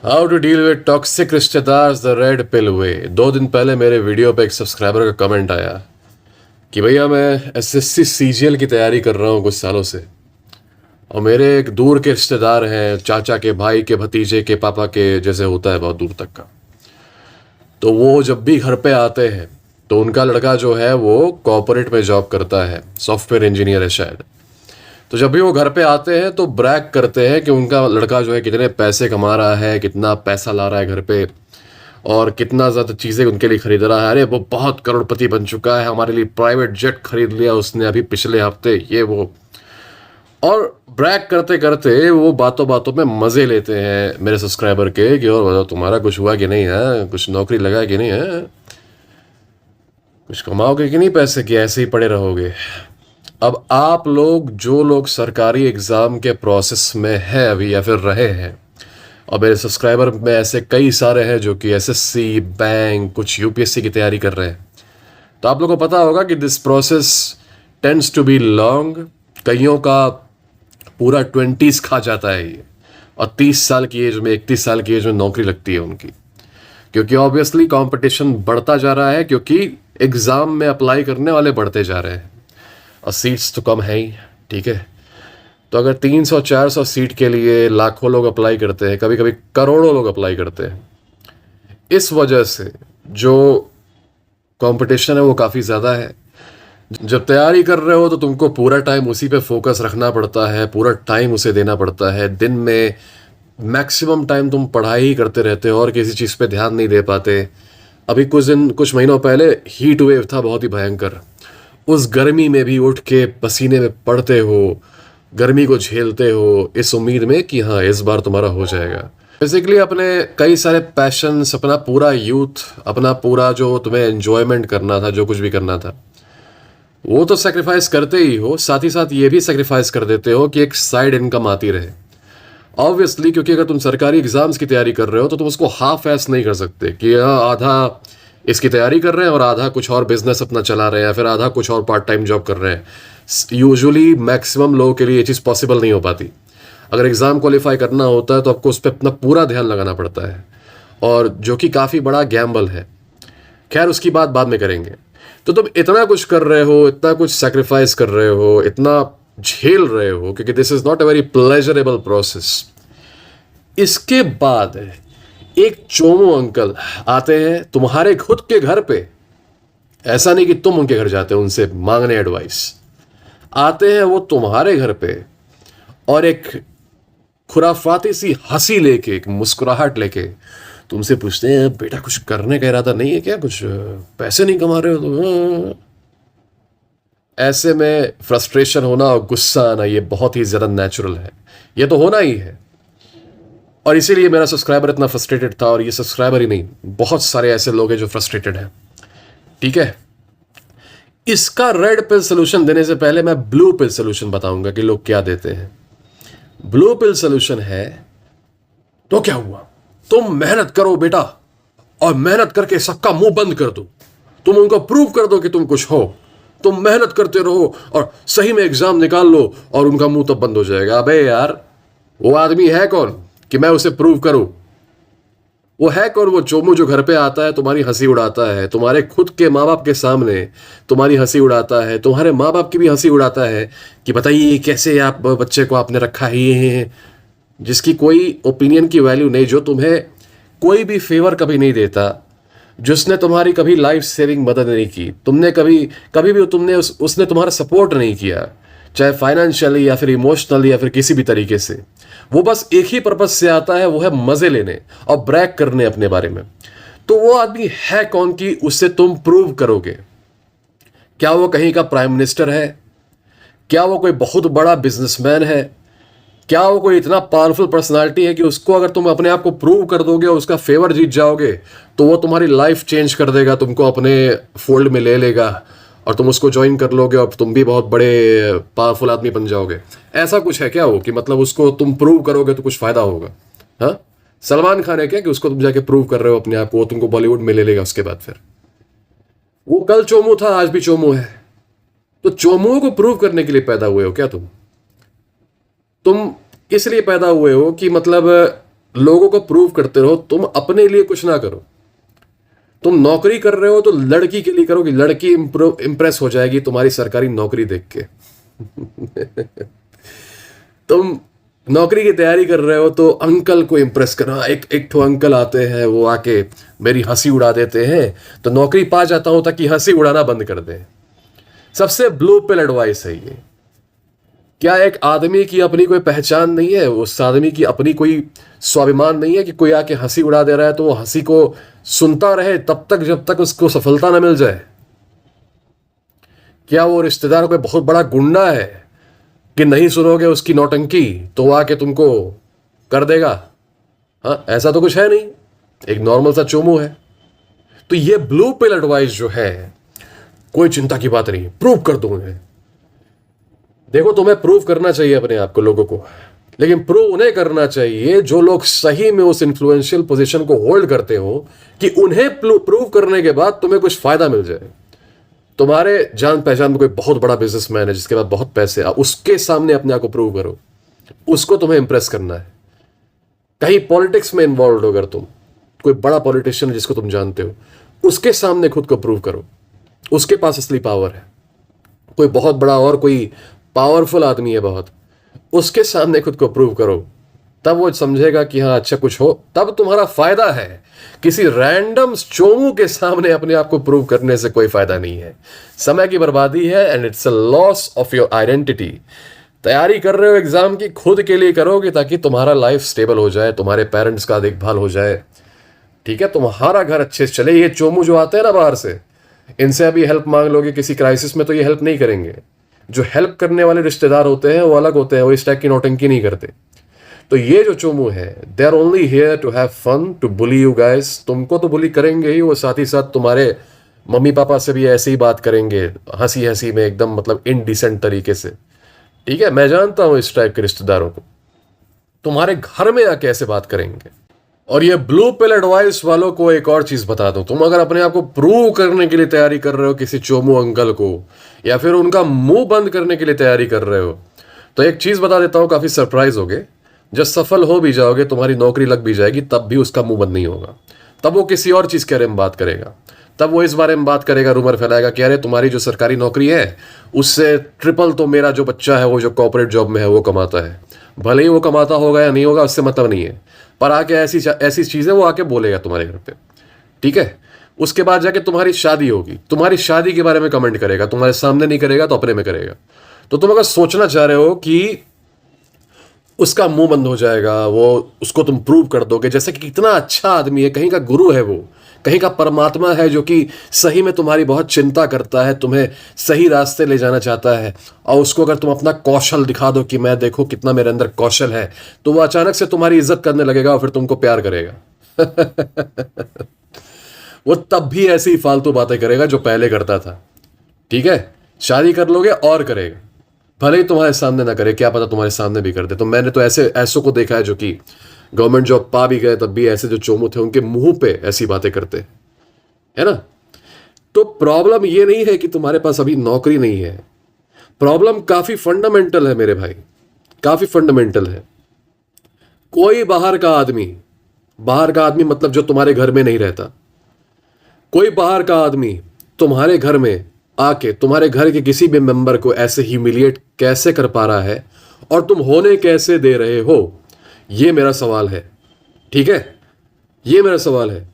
How to deal with toxic रिश्तेदार the red pill way. 2 दिन पहले मेरे वीडियो पे एक सब्सक्राइबर का कमेंट आया कि भैया मैं एसएससी सीजीएल की तैयारी कर रहा हूँ कुछ सालों से, और मेरे एक दूर के रिश्तेदार हैं, चाचा के भाई के भतीजे के पापा के जैसे होता है, बहुत दूर तक का। तो वो जब भी घर पे आते हैं तो उनका लड़का जो है वो कॉर्पोरेट में जॉब करता है, सॉफ्टवेयर इंजीनियर है शायद। तो जब भी वो घर पे आते हैं तो ब्रैग करते हैं कि उनका लड़का जो है कितने पैसे कमा रहा है, कितना पैसा ला रहा है घर पे, और कितना ज़्यादा चीज़ें उनके लिए खरीद रहा है। अरे वो बहुत करोड़पति बन चुका है, हमारे लिए प्राइवेट जेट खरीद लिया उसने अभी पिछले हफ्ते, ये वो। और ब्रैग करते करते वो बातों बातों में मज़े लेते हैं मेरे सब्सक्राइबर के कि और बताओ तुम्हारा कुछ हुआ कि नहीं है, कुछ नौकरी लगा कि नहीं है, कुछ कमाओगे कि नहीं पैसे, कि ऐसे ही पड़े रहोगे। अब आप लोग जो लोग सरकारी एग्ज़ाम के प्रोसेस में हैं अभी या फिर रहे हैं, और मेरे सब्सक्राइबर में ऐसे कई सारे हैं जो कि एसएससी, बैंक, कुछ यूपीएससी की तैयारी कर रहे हैं, तो आप लोगों को पता होगा कि this process tends to be long. कईयों का पूरा 20s खा जाता है ये, और 30 साल की एज में, 31 साल की एज में नौकरी लगती है उनकी, क्योंकि ऑब्वियसली कंपटीशन बढ़ता जा रहा है, क्योंकि एग्ज़ाम में अप्लाई करने वाले बढ़ते जा रहे हैं और सीट्स तो कम है ही। ठीक है, तो अगर 300-400 सीट के लिए लाखों लोग अप्लाई करते हैं, कभी कभी करोड़ों लोग अप्लाई करते हैं, इस वजह से जो कंपटीशन है वो काफ़ी ज़्यादा है। जब तैयारी कर रहे हो तो तुमको पूरा टाइम उसी पे फोकस रखना पड़ता है, पूरा टाइम उसे देना पड़ता है। दिन में मैक्सिमम टाइम तुम पढ़ाई ही करते रहते हो और किसी चीज़ पे ध्यान नहीं दे पाते। अभी कुछ महीनों पहले हीट वेव था बहुत ही भयंकर, उस गर्मी में भी उठ के पसीने में पड़ते हो, गर्मी को झेलते हो, इस उम्मीद में कि हाँ इस बार तुम्हारा हो जाएगा। बेसिकली अपने कई सारे पैशंस, अपना पूरा यूथ, अपना पूरा जो तुम्हें एंजॉयमेंट करना था, जो कुछ भी करना था, वो तो सेक्रीफाइस करते ही हो, साथ ही साथ ये भी सेक्रीफाइस कर देते हो कि एक साइड इनकम आती रहे। ऑब्वियसली, क्योंकि अगर तुम सरकारी एग्जाम्स की तैयारी कर रहे हो तो तुम उसको हाफ ऐस नहीं कर सकते कि आधा इसकी तैयारी कर रहे हैं और आधा कुछ और बिजनेस अपना चला रहे हैं, या फिर आधा कुछ और पार्ट टाइम जॉब कर रहे हैं। यूजुअली मैक्सिमम लोगों के लिए ये चीज़ पॉसिबल नहीं हो पाती। अगर एग्ज़ाम क्वालिफाई करना होता है तो आपको उस पर अपना पूरा ध्यान लगाना पड़ता है, और जो कि काफ़ी बड़ा गैम्बल है। खैर, उसकी बात बाद में करेंगे। तो तुम इतना कुछ कर रहे हो, इतना कुछ सेक्रीफाइस कर रहे हो, इतना झेल रहे हो, क्योंकि this is not a very pleasurable process. इसके बाद एक चोमू अंकल आते हैं तुम्हारे खुद के घर पे। ऐसा नहीं कि तुम उनके घर जाते हो उनसे मांगने एडवाइस, आते हैं वो तुम्हारे घर पे, और एक खुराफाती सी हंसी लेके, एक मुस्कुराहट लेके तुमसे पूछते हैं, बेटा कुछ करने का इरादा नहीं है क्या, कुछ पैसे नहीं कमा रहे हो तुम? ऐसे में फ्रस्ट्रेशन होना और गुस्सा आना ये बहुत ही ज़्यादा नेचुरल है, ये तो होना ही है। और इसीलिए मेरा सब्सक्राइबर इतना फ्रस्ट्रेटेड था, और ये सब्सक्राइबर ही नहीं, बहुत सारे ऐसे लोग हैं जो फ्रस्ट्रेटेड हैं। ठीक है, इसका रेड पिल सोल्यूशन देने से पहले मैं ब्लू पिल सोल्यूशन बताऊंगा कि लोग क्या देते हैं। ब्लू पिल सोल्यूशन है, तो क्या हुआ, तुम मेहनत करो बेटा, और मेहनत करके सबका मुंह बंद कर दो, तुम उनको प्रूव कर दो कि तुम कुछ हो, तुम मेहनत करते रहो और सही में एग्जाम निकाल लो, और उनका मुंह तब बंद हो जाएगा। अबे यार, वो आदमी है कौन कि मैं उसे प्रूव करूं? वो है कौन, वो चोमू जो घर पे आता है, तुम्हारी हंसी उड़ाता है, तुम्हारे खुद के माँ बाप के सामने तुम्हारी हंसी उड़ाता है, तुम्हारे माँ बाप की भी हंसी उड़ाता है कि बताइए कैसे आप बच्चे को आपने रखा ही है, जिसकी कोई ओपिनियन की वैल्यू नहीं, जो तुम्हें कोई भी फेवर कभी नहीं देता, जिसने तुम्हारी कभी लाइफ सेविंग मदद नहीं की, तुमने कभी भी तुमने उसने तुम्हारा सपोर्ट नहीं किया, चाहे फाइनेंशियली या फिर इमोशनली या फिर किसी भी तरीके से। वो बस एक ही पर्पज से आता है, वो है मजे लेने और ब्रैग करने अपने बारे में। तो वो आदमी है कौन कि उससे तुम प्रूव करोगे? क्या वो कहीं का प्राइम मिनिस्टर है? क्या वो कोई बहुत बड़ा बिजनेसमैन है? क्या वो कोई इतना पावरफुल पर्सनालिटी है कि उसको अगर तुम अपने आप को प्रूव कर दोगे और उसका फेवर जीत जाओगे तो वो तुम्हारी लाइफ चेंज कर देगा, तुमको अपने फोल्ड में ले लेगा और तुम उसको ज्वाइन कर लोगे और तुम भी बहुत बड़े पावरफुल आदमी बन जाओगे? ऐसा कुछ है क्या वो कि मतलब उसको तुम प्रूव करोगे तो कुछ फायदा होगा? हाँ, सलमान खान है क्या कि उसको तुम जाके प्रूव कर रहे हो अपने आप को, वो तुमको बॉलीवुड में ले लेगा उसके बाद? फिर वो कल चोमू था, आज भी चोमू है। तो चोमुओं को प्रूव करने के लिए पैदा हुए हो क्या तुम इसलिए पैदा हुए हो कि मतलब लोगों को प्रूव करते रहो, तुम अपने लिए कुछ ना करो। तुम नौकरी कर रहे हो तो लड़की के लिए करो कि लड़की इंप्रेस हो जाएगी तुम्हारी सरकारी नौकरी देख के। तुम नौकरी की तैयारी कर रहे हो तो अंकल को इंप्रेस करना, एक ठो अंकल आते हैं वो आके मेरी हंसी उड़ा देते हैं तो नौकरी पा जाता हूं ताकि हंसी उड़ाना बंद कर दे। सबसे ब्लू पिल एडवाइस है ये। क्या एक आदमी की अपनी कोई पहचान नहीं है? उस आदमी की अपनी कोई स्वाभिमान नहीं है कि कोई आके हंसी उड़ा दे रहा है तो वो हंसी को सुनता रहे तब तक जब तक उसको सफलता ना मिल जाए? क्या वो रिश्तेदार कोई बहुत बड़ा गुंडा है कि नहीं सुनोगे उसकी नौटंकी तो वो आके तुमको कर देगा? हाँ, ऐसा तो कुछ है नहीं, एक नॉर्मल सा चोमू है। तो ये ब्लू पिल एडवाइस जो है, कोई चिंता की बात नहीं, प्रूव कर दूंगा। देखो, तुम्हें प्रूव करना चाहिए अपने आप को, लोगों को, लेकिन प्रूव उन्हें करना चाहिए जो लोग सही में उस इन्फ्लुएंशियल पोजीशन को होल्ड करते हो कि उन्हें प्रूव करने के बाद तुम्हें कुछ फायदा मिल जाए। तुम्हारे जान पहचान में कोई बहुत बड़ा बिजनेसमैन है जिसके पास बहुत पैसे है, उसके सामने अपने आप को प्रूव करो, उसको तुम्हें इंप्रेस करना है। कहीं पॉलिटिक्स में इन्वॉल्व हो, अगर तुम कोई बड़ा पॉलिटिशियन है जिसको तुम जानते हो, उसके सामने खुद को प्रूव करो, उसके पास असली पावर है। कोई बहुत बड़ा और कोई पावरफुल आदमी है बहुत, उसके सामने खुद को प्रूव करो, तब वो समझेगा कि हाँ अच्छा कुछ हो, तब तुम्हारा फायदा है। किसी रैंडम चोमू के सामने अपने आप को प्रूव करने से कोई फायदा नहीं है, समय की बर्बादी है and it's a loss of your identity. तैयारी कर रहे हो एग्जाम की, खुद के लिए करोगे ताकि तुम्हारा लाइफ स्टेबल हो जाए, तुम्हारे पेरेंट्स का देखभाल हो जाए, ठीक है, तुम्हारा घर अच्छे से चले। ये चोमू जो आते हैं ना बाहर से, इनसे अभी हेल्प मांग लोगे किसी क्राइसिस में तो ये हेल्प नहीं करेंगे। जो हेल्प करने वाले रिश्तेदार होते हैं वो अलग होते हैं, वो इस टाइप की नौटंकी नहीं करते। तो ये जो चोमू है, they are only here to have fun, to bully you guys. तुमको तो बुली करेंगे ही, वो साथ ही साथ तुम्हारे मम्मी पापा से भी ऐसे ही बात करेंगे, हंसी हंसी में, एकदम मतलब इनडिसेंट तरीके से, ठीक है। मैं जानता हूं इस टाइप के रिश्तेदारों को, तुम्हारे घर में आके ऐसे बात करेंगे। और ये ब्लू पिल एडवाइस वालों को एक और चीज बता दूं, तुम अगर अपने आप को प्रूव करने के लिए तैयारी कर रहे हो किसी चोमू अंकल को, या फिर उनका मुंह बंद करने के लिए तैयारी कर रहे हो, तो एक चीज बता देता हूं, काफी सरप्राइज होगे। जब सफल हो भी जाओगे, तुम्हारी नौकरी लग भी जाएगी, तब भी उसका मुंह बंद नहीं होगा। तब वो किसी और चीज के बारे में बात करेगा, तब वो इस बारे में बात करेगा, रूमर फैलाएगा कि अरे तुम्हारी जो सरकारी नौकरी है उससे ट्रिपल तो मेरा जो बच्चा है वो जो कॉर्पोरेट जॉब में है वो कमाता है। भले ही वो कमाता होगा या नहीं होगा, उससे मतलब नहीं है, पर आके ऐसी ऐसी चीजें वो आके बोलेगा तुम्हारे घर पे, ठीक है। उसके बाद जाके तुम्हारी शादी होगी, तुम्हारी शादी के बारे में कमेंट करेगा, तुम्हारे सामने नहीं करेगा तो अपने में करेगा। तो तुम अगर सोचना चाह रहे हो कि उसका मुंह बंद हो जाएगा, वो उसको तुम प्रूव कर दोगे जैसे कि कितना अच्छा आदमी है, कहीं का गुरु है वो, कहीं का परमात्मा है जो कि सही में तुम्हारी बहुत चिंता करता है, तुम्हें सही रास्ते ले जाना चाहता है, और उसको अगर तुम अपना कौशल दिखा दो कि मैं देखो कितना मेरे अंदर कौशल है, तो वो अचानक से तुम्हारी इज्जत करने लगेगा और फिर तुमको प्यार करेगा। वो तब भी ऐसी ही फालतू बातें करेगा जो पहले करता था, ठीक है। शादी कर लोगे और करेगा, भले ही तुम्हारे सामने ना करे, क्या पता तुम्हारे सामने भी कर दे। तो मैंने तो ऐसों को देखा है जो कि गवर्नमेंट जॉब पा भी गए, तब भी ऐसे जो चोमू थे उनके मुंह पे ऐसी बातें करते, है ना। तो प्रॉब्लम ये नहीं है कि तुम्हारे पास अभी नौकरी नहीं है, प्रॉब्लम काफी फंडामेंटल है मेरे भाई, काफी फंडामेंटल है। कोई बाहर का आदमी मतलब जो तुम्हारे घर में नहीं रहता, कोई बाहर का आदमी तुम्हारे घर में आके तुम्हारे घर के किसी भी मेंबर को ऐसे ह्यूमिलिएट कैसे कर पा रहा है, और तुम होने कैसे दे रहे हो, ये मेरा सवाल है, ठीक है, ये मेरा सवाल है।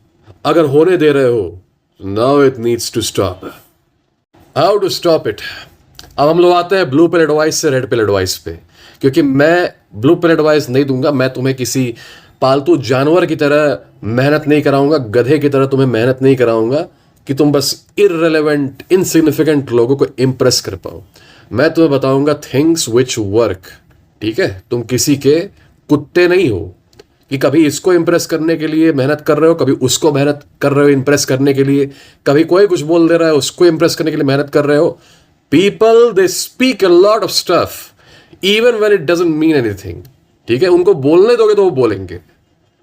अगर होने दे रहे हो, now it needs to stop. How to stop it? अब हम लोग आते हैं ब्लू पिल एडवाइस से रेड पिल एडवाइस पे, क्योंकि मैं ब्लू पिल एडवाइस नहीं दूंगा। मैं तुम्हें किसी पालतू जानवर की तरह मेहनत नहीं कराऊंगा, गधे की तरह तुम्हें मेहनत नहीं कराऊंगा कि तुम बस इररिलेवेंट इनसिग्निफिकेंट लोगों को इंप्रेस कर पाओ। मैं तुम्हें बताऊंगा थिंग्स विच वर्क, ठीक है। तुम किसी के कुत्ते नहीं हो कि कभी इसको इंप्रेस करने के लिए मेहनत कर रहे हो, कभी उसको मेहनत कर रहे हो इंप्रेस करने के लिए, कभी कोई कुछ बोल दे रहा है उसको इंप्रेस करने के लिए मेहनत कर रहे हो। People they speak a lot of stuff even when it doesn't mean anything, ठीक है। उनको बोलने दोगे तो वो बोलेंगे।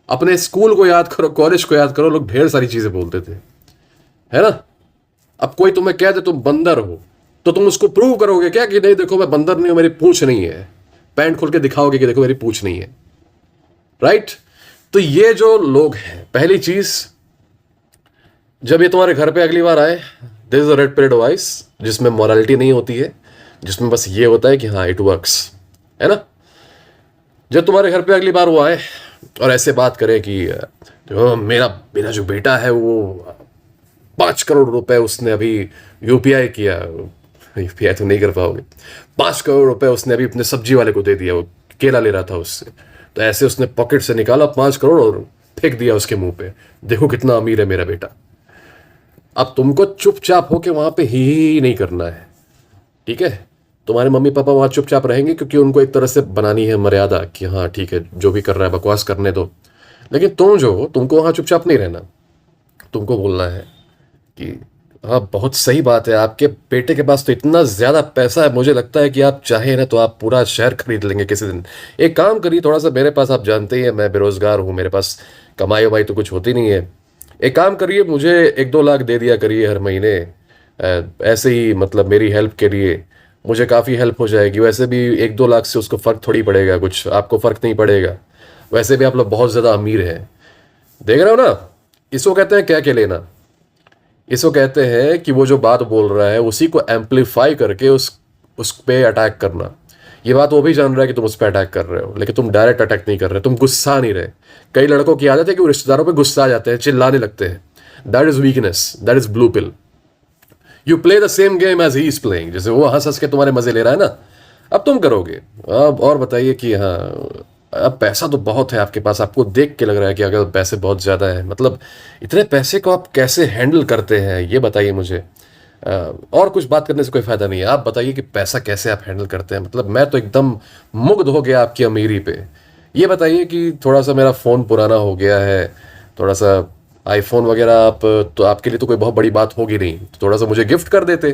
अपने स्कूल को याद करो, कॉलेज को याद करो, लोग ढेर सारी चीजें बोलते थे, है ना। अब कोई तुम्हें कह दे तुम बंदर हो, तो तुम उसको प्रूव करोगे क्या कि नहीं देखो मैं बंदर नहीं हूं, मेरी पूंछ नहीं है, पैंट खोल के दिखाओगे कि देखो मेरी पूंछ नहीं है, राइट। तो ये जो लोग हैं, पहली चीज, जब ये तुम्हारे घर पे अगली बार आए, this is a red pill device जिसमें मॉरलिटी नहीं होती है, जिसमें बस ये होता है कि हाँ इट वर्क्स, है ना। जब तुम्हारे घर पे अगली बार वो आए और ऐसे बात करे कि जो मेरा मेरा जो बेटा है वो 5 करोड़ रुपए उसने अभी यूपीआई किया, यूपीआई तो नहीं कर पाओगे, 5 करोड़ रुपए उसने अभी अपने सब्जी वाले को दे दिया, वो केला ले रहा था उससे, तो ऐसे उसने पॉकेट से निकाला 5 करोड़ और फेंक दिया उसके मुंह पे, देखो कितना अमीर है मेरा बेटा। अब तुमको चुपचाप होके वहां पे ही नहीं करना है, ठीक है। तुम्हारे मम्मी पापा वहां चुपचाप रहेंगे क्योंकि उनको एक तरह से बनानी है मर्यादा कि हाँ ठीक है जो भी कर रहा है बकवास करने दो, लेकिन तुम जो हो, तुमको वहां चुपचाप नहीं रहना, तुमको बोलना है कि हाँ बहुत सही बात है, आपके बेटे के पास तो इतना ज़्यादा पैसा है, मुझे लगता है कि आप चाहें ना तो आप पूरा शहर खरीद लेंगे किसी दिन। एक काम करिए, थोड़ा सा मेरे पास, आप जानते ही हैं मैं बेरोज़गार हूँ, मेरे पास कमाई वमाई तो कुछ होती नहीं है, एक काम करिए मुझे 1-2 लाख दे दिया करिए हर महीने, ऐसे ही मतलब मेरी हेल्प के लिए, मुझे काफ़ी हेल्प हो जाएगी। वैसे भी 1-2 लाख से उसको फ़र्क थोड़ी पड़ेगा, कुछ आपको फ़र्क नहीं पड़ेगा, वैसे भी आप लोग बहुत ज़्यादा अमीर हैं, देख रहे हो ना। इसको कहते हैं क्या के लेना, इसको कहते हैं कि वो जो बात बोल रहा है उसी को एम्पलीफाई करके उस पे अटैक करना। ये बात वो भी जान रहा है कि तुम उस पर अटैक कर रहे हो, लेकिन तुम डायरेक्ट अटैक नहीं कर रहे, तुम गुस्सा नहीं रहे। कई लड़कों की आदत है कि वो रिश्तेदारों पे गुस्सा आ जाते हैं, चिल्लाने लगते हैं, that is weakness, that is blue pill. You play the same game as he is playing, जैसे वो हंस हंस के तुम्हारे मजे ले रहा है ना, अब तुम करोगे। अब और बताइए कि हाँ, अब पैसा तो बहुत है आपके पास, आपको देख के लग रहा है कि अगर पैसे बहुत ज़्यादा है, मतलब इतने पैसे को आप कैसे हैंडल करते हैं ये बताइए मुझे। और कुछ बात करने से कोई फ़ायदा नहीं है, आप बताइए कि पैसा कैसे आप हैंडल करते हैं। मतलब मैं तो एकदम मुग्ध हो गया आपकी अमीरी पे। ये बताइए कि थोड़ा सा मेरा फ़ोन पुराना हो गया है, थोड़ा सा आईफोन वगैरह, आप तो आपके लिए तो कोई बहुत बड़ी बात होगी नहीं, तो थोड़ा सा मुझे गिफ्ट कर देते,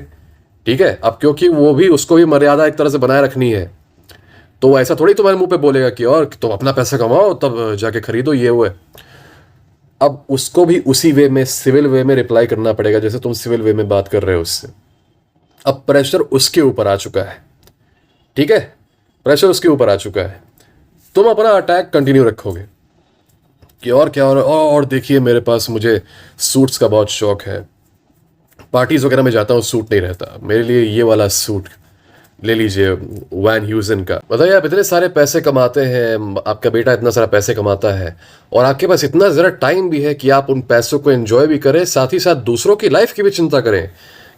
ठीक है। अब क्योंकि वो भी, उसको भी मर्यादा एक तरह से बनाए रखनी है, तो वो ऐसा थोड़ी तुम्हारे मुंह पे बोलेगा कि और तुम अपना पैसा कमाओ तब जाके खरीदो ये वो है। अब उसको भी उसी वे में, सिविल वे में रिप्लाई करना पड़ेगा जैसे तुम सिविल वे में बात कर रहे हो उससे। अब प्रेशर उसके ऊपर आ चुका है, ठीक है, प्रेशर उसके ऊपर आ चुका है। तुम अपना अटैक कंटिन्यू रखोगे कि और क्या, और देखिए मेरे पास, मुझे सूट्स का बहुत शौक है, पार्टीज वगैरह में जाता हूँ सूट नहीं रहता, मेरे लिए ये वाला सूट ले लीजिए वैन ह्यूजन का। बताइए, आप इतने सारे पैसे कमाते हैं, आपका बेटा इतना सारा पैसे कमाता है, और आपके पास इतना ज़रा टाइम भी है कि आप उन पैसों को एंजॉय भी करें, साथ ही साथ दूसरों की लाइफ की भी चिंता करें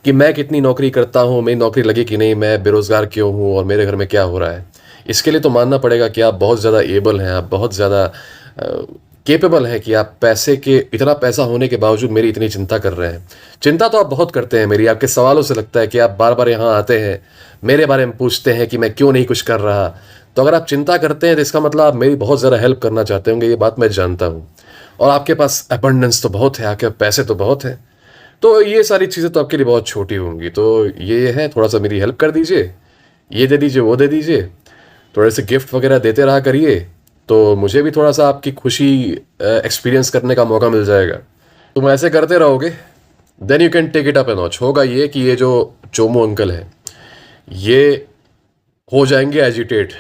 कि मैं कितनी नौकरी करता हूँ, मेरी नौकरी लगी कि नहीं, मैं बेरोज़गार क्यों हूँ और मेरे घर में क्या हो रहा है। इसके लिए तो मानना पड़ेगा कि आप बहुत ज़्यादा एबल हैं, आप बहुत ज़्यादा केपेबल है कि आप पैसे के, इतना पैसा होने के बावजूद मेरी इतनी चिंता कर रहे हैं। चिंता तो आप बहुत करते हैं मेरी, आपके सवालों से लगता है कि आप बार बार यहाँ आते हैं, मेरे बारे में पूछते हैं कि मैं क्यों नहीं कुछ कर रहा। तो अगर आप चिंता करते हैं तो इसका मतलब आप मेरी बहुत ज़्यादा हेल्प करना चाहते होंगे, ये बात मैं जानता हूँ। और आपके पास अबंडेंस तो बहुत है, आपके पैसे तो बहुत है, तो ये सारी चीज़ें तो आपके लिए बहुत छोटी होंगी। तो ये है, थोड़ा सा मेरी हेल्प कर दीजिए, ये दे दीजिए, वो दे दीजिए, थोड़े से गिफ्ट वगैरह देते रहा करिए, तो मुझे भी थोड़ा सा आपकी खुशी एक्सपीरियंस करने का मौका मिल जाएगा। तुम ऐसे करते रहोगे, then you can take it up a notch. होगा ये कि ये जो चोमू अंकल है ये हो जाएंगे एजिटेट,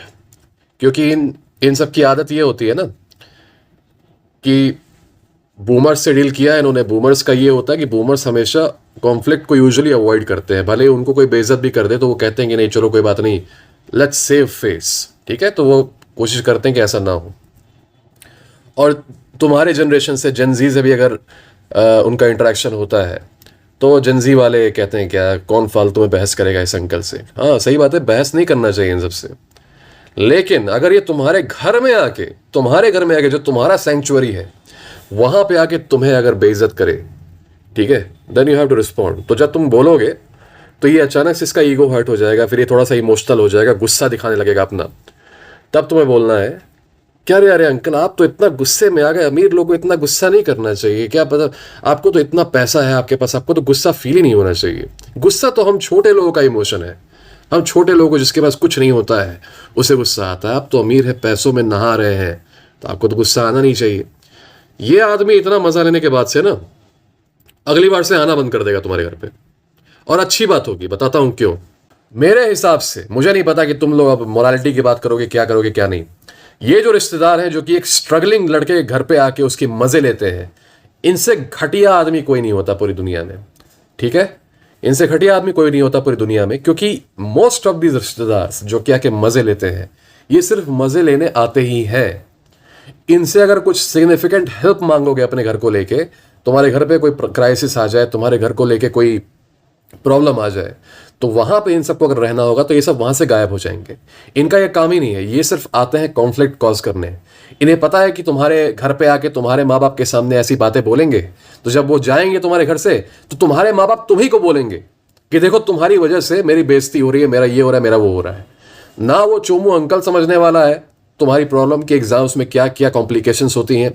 क्योंकि इन सब की आदत ये होती है ना कि बूमर्स से डील किया है इन्होंने। बूमर्स का ये होता है कि बूमर्स हमेशा कॉन्फ्लिक्ट को यूजुअली अवॉइड करते हैं, भले उनको कोई बेइज्जत भी कर दे तो वो कहते हैं कि नहीं चलो कोई बात नहीं, लेट्स सेव फेस, ठीक है। तो वो कोशिश करते हैं कि ऐसा ना हो। और तुम्हारे जनरेशन से, जेनजी से भी अगर उनका इंटरेक्शन होता है तो जेनजी वाले कहते हैं क्या, कौन फालतू में बहस करेगा इस अंकल से। हाँ सही बात है, बहस नहीं करना चाहिए इन सबसे, लेकिन अगर ये तुम्हारे घर में आके, जो तुम्हारा सेंचुरी है वहां पे आके तुम्हें अगर बेइज्जत करे, ठीक है, then you have to respond. तो जब तुम बोलोगे तो ये अचानक से इसका ईगो हर्ट हो जाएगा, फिर ये थोड़ा सा इमोशनल हो जाएगा, गुस्सा दिखाने लगेगा अपना। तब तुम्हें बोलना है, क्या रे अरे अंकल आप तो इतना गुस्से में आ गए, अमीर लोगों को इतना गुस्सा नहीं करना चाहिए, क्या पता, आपको तो इतना पैसा है आपके पास, आपको तो गुस्सा फील ही नहीं होना चाहिए। गुस्सा तो हम छोटे लोगों का इमोशन है, हम छोटे लोगों को जिसके पास कुछ नहीं होता है उसे गुस्सा आता है। आप तो अमीर है, पैसों में नहा रहे हैं, तो आपको तो गुस्सा आना नहीं चाहिए। ये आदमी इतना मजा लेने के बाद से ना अगली बार से आना बंद कर देगा तुम्हारे घर पे, और अच्छी बात होगी, बताता हूं क्यों। मेरे हिसाब से, मुझे नहीं पता कि तुम लोग अब मोरालिटी की बात करोगे, क्या करोगे क्या नहीं, ये जो रिश्तेदार हैं जो कि एक स्ट्रगलिंग लड़के के घर पे आके उसकी मजे लेते हैं, इनसे घटिया आदमी कोई नहीं होता पूरी दुनिया में, ठीक है? इनसे घटिया आदमी कोई नहीं होता पूरी दुनिया में, क्योंकि मोस्ट ऑफ दीज रिश्तेदार जो क्या के मजे लेते हैं, ये सिर्फ मजे लेने आते ही हैं। इनसे अगर कुछ सिग्निफिकेंट हेल्प मांगोगे अपने घर को लेके, तुम्हारे घर पे कोई क्राइसिस आ जाए, तुम्हारे घर को लेके कोई प्रॉब्लम आ जाए, तो वहां पे इन सबको अगर रहना होगा तो ये सब वहां से गायब हो जाएंगे। इनका ये काम ही नहीं है, ये सिर्फ आते हैं कॉन्फ्लिक्ट कॉज करने। इन्हें पता है कि तुम्हारे घर पे आके तुम्हारे माँ बाप के सामने ऐसी बातें बोलेंगे, तो जब वो जाएंगे तुम्हारे घर से तो तुम्हारे माँ बाप तुम्ही को बोलेंगे कि देखो तुम्हारी वजह से मेरी बेइज्जती हो रही है, मेरा ये हो रहा है, मेरा वो हो रहा है। ना वो चोमू अंकल समझने वाला है तुम्हारी प्रॉब्लम के एग्जाम्स में क्या क्या कॉम्प्लिकेशंस होती हैं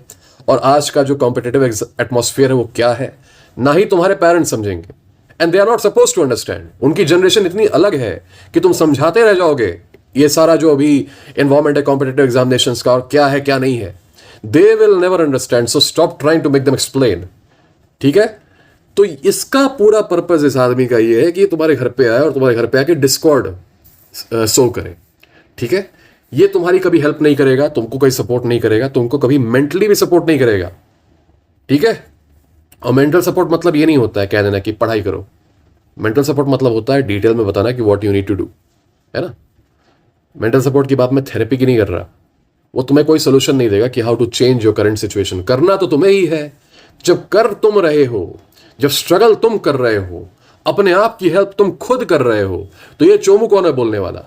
और आज का जो कॉम्पिटिटिव एटमॉस्फेयर है वो क्या है, ना ही तुम्हारे पेरेंट्स समझेंगे। And they are not suppose to understand. उनकी जनरेशन इतनी अलग है कि तुम समझाते रह जाओगे ये सारा जो अभी एनवायरमेंट है कॉम्पिटिटिव एग्जामिनेशंस का और क्या है क्या नहीं है। They will never understand, so stop trying to make them explain, ठीक है? तो इसका पूरा पर्पज इस आदमी का ये है कि तुम्हारे घर पे आए और तुम्हारे घर पे आके डिस्कॉर्ड सो करे, ठीक है? ये तुम्हारी कभी हेल्प नहीं करेगा, तुमको कोई सपोर्ट नहीं करेगा, तुमको कभी मेंटली भी सपोर्ट नहीं करेगा, ठीक है? और मेंटल सपोर्ट मतलब ये नहीं होता है कह देना कि पढ़ाई करो। मेंटल सपोर्ट मतलब होता है डिटेल में बताना कि what you need to do, है ना? मेंटल सपोर्ट की बात मैं थेरेपी की नहीं कर रहा। वो तुम्हें कोई सोल्यूशन नहीं देगा कि how to change your current situation. करना तो तुम्हें ही है। जब कर तुम रहे हो, जब स्ट्रगल तुम कर रहे हो, अपने आप की हेल्प तुम खुद कर रहे हो, तो ये चोमू कौन है बोलने वाला?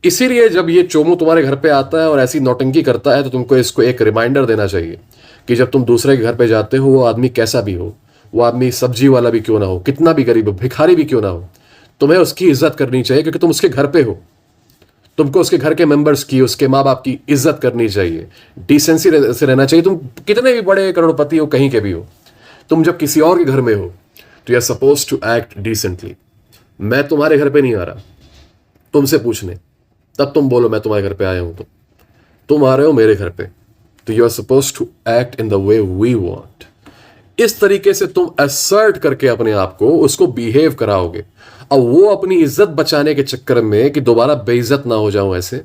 इसीलिए जब ये चोमू तुम्हारे घर पे आता है और ऐसी नौटंकी करता है तो तुमको इसको एक रिमाइंडर देना चाहिए कि जब तुम दूसरे के घर पे जाते हो, वो आदमी कैसा भी हो, वो आदमी सब्जी वाला भी क्यों ना हो, कितना भी गरीब हो, भिखारी भी क्यों ना हो, तुम्हें उसकी इज्जत करनी चाहिए क्योंकि तुम उसके घर पे हो। तुमको उसके घर के मेंबर्स की, उसके माँ बाप की इज्जत करनी चाहिए, डिसेंसी से रहना चाहिए। तुम कितने भी बड़े करोड़पति हो, कहीं के भी हो, तुम जब किसी और के घर में हो तो you are suppose to act decently. मैं तुम्हारे घर पे नहीं आ रहा तुमसे पूछने, तब तुम बोलो मैं तुम्हारे घर पे आया हूं, तो तुम आ रहे हो मेरे घर पे, तो you are suppose to act in the way we want. इस तरीके से तुम असर्ट करके अपने आप को उसको बिहेव कराओगे। अब वो अपनी इज्जत बचाने के चक्कर में कि दोबारा बेइज्जत ना हो जाऊं ऐसे,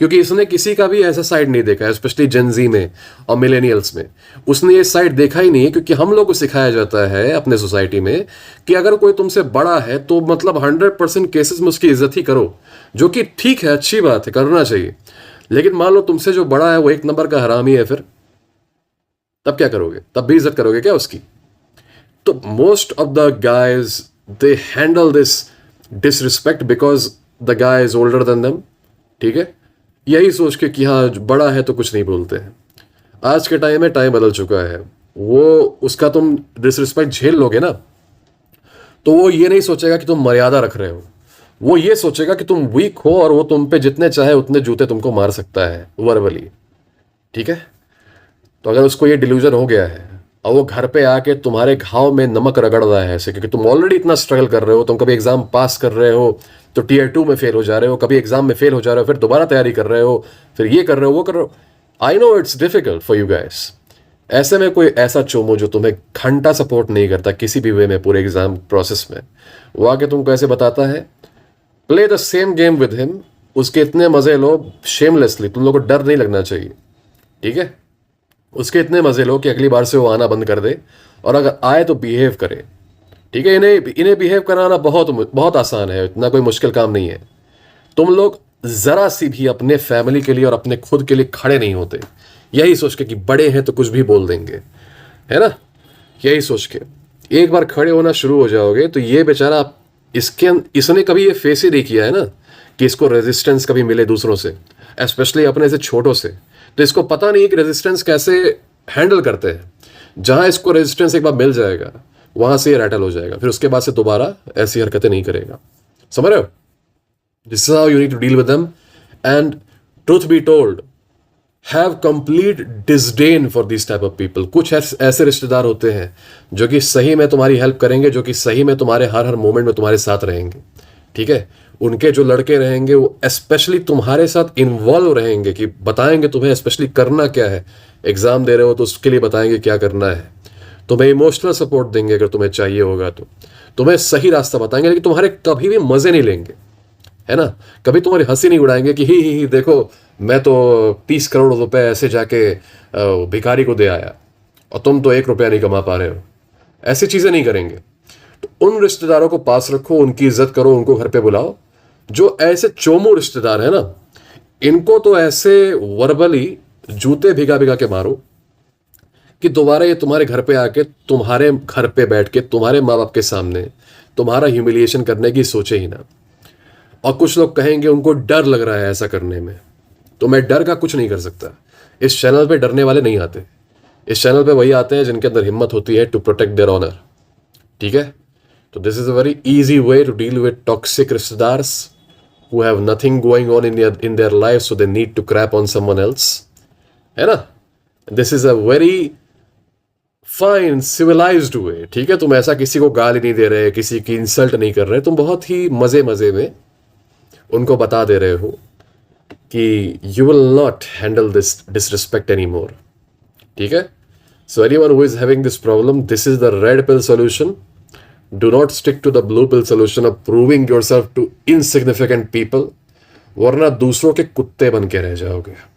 क्योंकि इसने किसी का भी ऐसा साइड नहीं देखा है, स्पेशली जेनजी में और मिलेनियल्स में। उसने ये साइड देखा ही नहीं है, क्योंकि हम लोग को सिखाया जाता है अपने सोसाइटी में कि अगर कोई तुमसे बड़ा है तो मतलब 100% केसेस में उसकी इज्जत ही करो, जो कि ठीक है, अच्छी बात है, करना चाहिए। लेकिन मान लो तुमसे जो बड़ा है वो एक नंबर का हरामी है, फिर तब क्या करोगे? तब भी इज्जत करोगे क्या उसकी? तो most of the guys they handle this disrespect because the guy is older than them, ठीक है? यही सोच के कि हाँ बड़ा है तो कुछ नहीं बोलते हैं। आज के टाइम में टाइम बदल चुका है। वो उसका तुम डिसरिस्पेक्ट झेल लोगे ना, तो वो ये नहीं सोचेगा कि तुम मर्यादा रख रहे हो, वो ये सोचेगा कि तुम वीक हो और वो तुम पे जितने चाहे उतने जूते तुमको मार सकता है वर्बली, ठीक है? तो अगर उसको ये डिल्यूजन हो गया है और वो घर पे आके तुम्हारे घाव में नमक रगड़ रहा है ऐसे, क्योंकि तुम ऑलरेडी इतना स्ट्रगल कर रहे हो, तुम कभी एग्जाम पास कर रहे हो तो टीयर 2 में फेल हो जा रहे हो, कभी एग्जाम में फेल हो जा रहे हो, फिर दोबारा तैयारी कर रहे हो, फिर ये कर रहे हो, वो कर रहे हो। I know it's difficult for you guys. ऐसे में कोई ऐसा चोमो जो तुम्हें घंटा सपोर्ट नहीं करता किसी भी वे में पूरे एग्जाम प्रोसेस में, वो आके तुमको ऐसे बताता है, play the same game with him, उसके इतने मजे लो शेमलेसली, तुम लोग को डर नहीं लगना चाहिए, ठीक है? उसके इतने मजे लो कि अगली बार से वो आना बंद कर दे, और अगर आए तो बिहेव करे, ठीक है? इन्हें बिहेव कराना बहुत बहुत आसान है, इतना कोई मुश्किल काम नहीं है। तुम लोग जरा सी भी अपने फैमिली के लिए और अपने खुद के लिए खड़े नहीं होते, यही सोच के कि बड़े हैं तो कुछ भी बोल देंगे, है ना? यही सोच के एक बार खड़े होना शुरू हो जाओगे तो ये बेचारा इसने कभी ये फेस ही नहीं किया है ना कि इसको रेजिस्टेंस कभी मिले दूसरों से, स्पेशली अपने से छोटों से। तो इसको पता नहीं है कि रेजिस्टेंस कैसे हैंडल करते हैं। जहां इसको रेजिस्टेंस एक बार मिल जाएगा वहां से ये रैटल हो जाएगा, फिर उसके बाद से दोबारा ऐसी हरकतें नहीं करेगा। समझ रहे हो? This is how you need to deal with them. And truth be told, have complete disdain for this type of people. कुछ ऐसे रिश्तेदार होते हैं जो कि सही में तुम्हारी हेल्प करेंगे, जो कि सही में तुम्हारे हर मोमेंट में तुम्हारे साथ रहेंगे, ठीक है? उनके जो लड़के रहेंगे वो स्पेशली तुम्हारे साथ इन्वॉल्व रहेंगे, कि बताएंगे तुम्हें स्पेशली करना क्या है। एग्जाम दे रहे हो तो उसके लिए बताएंगे क्या करना है, तुम्हें इमोशनल सपोर्ट देंगे अगर तुम्हें चाहिए होगा तो, तुम्हें सही रास्ता बताएंगे, लेकिन तुम्हारे कभी भी मजे नहीं लेंगे, है ना? कभी तुम्हारी हंसी नहीं उड़ाएंगे कि ही देखो मैं तो 30 करोड़ रुपए ऐसे जाके भिखारी को दे आया और तुम तो 1 रुपया नहीं कमा पा रहे हो। ऐसी चीजें नहीं करेंगे। तो उन रिश्तेदारों को पास रखो, उनकी इज्जत करो, उनको घर पे बुलाओ। जो ऐसे चोमू रिश्तेदार है ना, इनको तो ऐसे वर्बली जूते भिगा भिगा के मारो कि दोबारा ये तुम्हारे घर पे आके, तुम्हारे घर पे बैठ के, तुम्हारे माँ बाप के सामने तुम्हारा ह्यूमिलिएशन करने की सोचे ही ना। और कुछ लोग कहेंगे उनको डर लग रहा है ऐसा करने में, तो मैं डर का कुछ नहीं कर सकता। इस चैनल पे डरने वाले नहीं आते। इस चैनल पे वही आते हैं जिनके अंदर हिम्मत होती है टू प्रोटेक्ट देयर ऑनर। ठीक है? तो this is a very easy way to deal with toxic रिश्तेदार्स who have nothing going on in their life, so they need to crap on someone else, है ना? This is a very fine civilized way। ठीक है? तुम ऐसा किसी को गाली नहीं दे रहे, किसी की इंसल्ट नहीं कर रहे, तुम बहुत ही मजे मजे में उनको बता दे रहे हो कि you will not handle this disrespect anymore। ठीक है? So anyone who is having this problem, this is the red pill solution। Do not stick to the blue pill solution of proving yourself to insignificant people, वरना दूसरों के कुत्ते बन के रह जाओगे।